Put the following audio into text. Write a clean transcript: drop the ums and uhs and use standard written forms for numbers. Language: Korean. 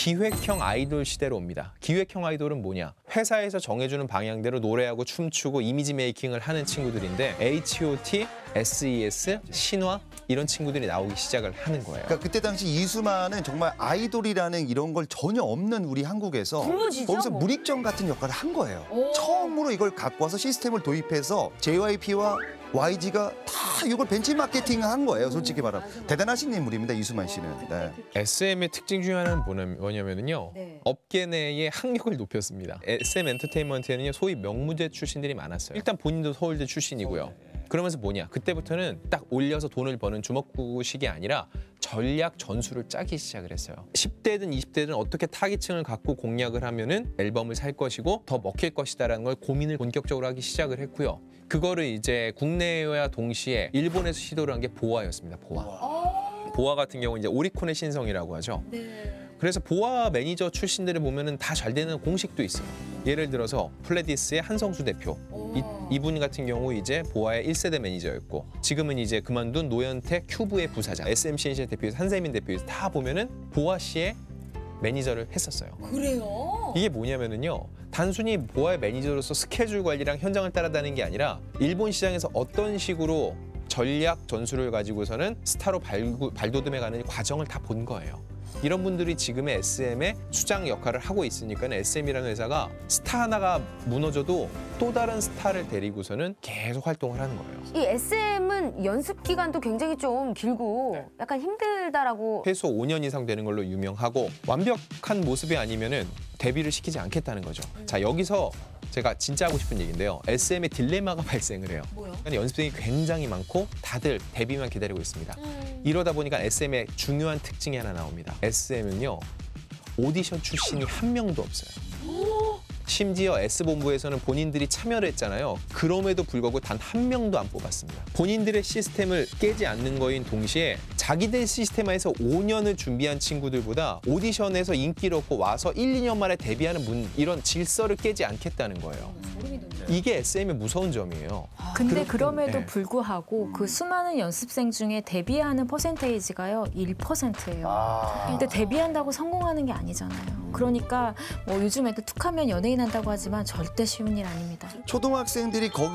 기획형 아이돌 시대로 옵니다. 기획형 아이돌은 뭐냐? 회사에서 정해주는 방향대로 노래하고 춤추고 이미지 메이킹을 하는 친구들인데 H.O.T, S.E.S, 신화 이런 친구들이 나오기 시작을 하는 거예요. 그러니까 그때 당시 이수만은 정말 아이돌이라는 이런 걸 전혀 없는 우리 한국에서 불모지죠, 거기서 뭐. 문익점 같은 역할을 한 거예요. 오. 처음으로 이걸 갖고 와서 시스템을 도입해서 JYP와 YG가 다 이걸 벤치마케팅을 한 거예요. 솔직히 말하면. 대단하신 인물입니다, 이수만 씨는. 네. SM의 특징 중에 하나는 뭐냐면요. 네. 업계 내의 학력을 높였습니다. SM 엔터테인먼트에는요, 소위 명무대 출신들이 많았어요. 일단 본인도 서울대 출신이고요. 그러면서 뭐냐? 그때부터는 딱 올려서 돈을 버는 주먹구구식이 아니라 전략 전술을 짜기 시작을 했어요. 10대든 20대든 어떻게 타깃층을 갖고 공략을 하면은 앨범을 살 것이고 더 먹힐 것이다라는 걸 고민을 본격적으로 하기 시작을 했고요. 그거를 이제 국내와 동시에 일본에서 시도를 한 게 보아였습니다. 보아. 보아 같은 경우는 이제 오리콘의 신성이라고 하죠. 네. 그래서 보아 매니저 출신들을 보면은 다 잘 되는 공식도 있어요. 예를 들어서 플레디스의 한성수 대표. 이분 같은 경우 이제 보아의 1세대 매니저였고 지금은 이제 그만둔 노현택 큐브의 부사장, SMCNC의 대표이사 한세민 대표이사 다 보면은 보아 씨의 매니저를 했었어요. 그래요? 이게 뭐냐면은요. 단순히 보아의 매니저로서 스케줄 관리랑 현장을 따라다니는 게 아니라 일본 시장에서 어떤 식으로 전략 전술을 가지고서는 스타로 발돋움해가는 과정을 다 본 거예요. 이런 분들이 지금의 SM의 수장 역할을 하고 있으니까 SM이라는 회사가 스타 하나가 무너져도 또 다른 스타를 데리고서는 계속 활동을 하는 거예요. 이 SM은 연습 기간도 굉장히 좀 길고 약간 힘들다라고. 최소 5년 이상 되는 걸로 유명하고 완벽한 모습이 아니면은 데뷔를 시키지 않겠다는 거죠. 자, 여기서 제가 진짜 하고 싶은 얘기인데요. SM의 딜레마가 발생을 해요. 뭐요? 연습생이 굉장히 많고 다들 데뷔만 기다리고 있습니다. 이러다 보니까 SM의 중요한 특징이 하나 나옵니다. SM은요. 오디션 출신이 한 명도 없어요. 심지어 S본부에서는 본인들이 참여를 했잖아요. 그럼에도 불구하고 단 한 명도 안 뽑았습니다. 본인들의 시스템을 깨지 않는 거인 동시에 자기들 시스템에서 5년을 준비한 친구들보다 오디션에서 인기를 얻고 와서 1, 2년 만에 데뷔하는 이런 질서를 깨지 않겠다는 거예요. 이게 SM의 무서운 점이에요. 근데 그럼에도 네. 불구하고 그 수많은 연습생 중에 데뷔하는 퍼센테이지가요 1%예요. 근데 데뷔한다고 성공하는 게 아니잖아요. 그러니까 뭐 요즘 애들 툭하면 연예인 한다고 하지만 절대 쉬운 일 아닙니다. 초등학생들이 거기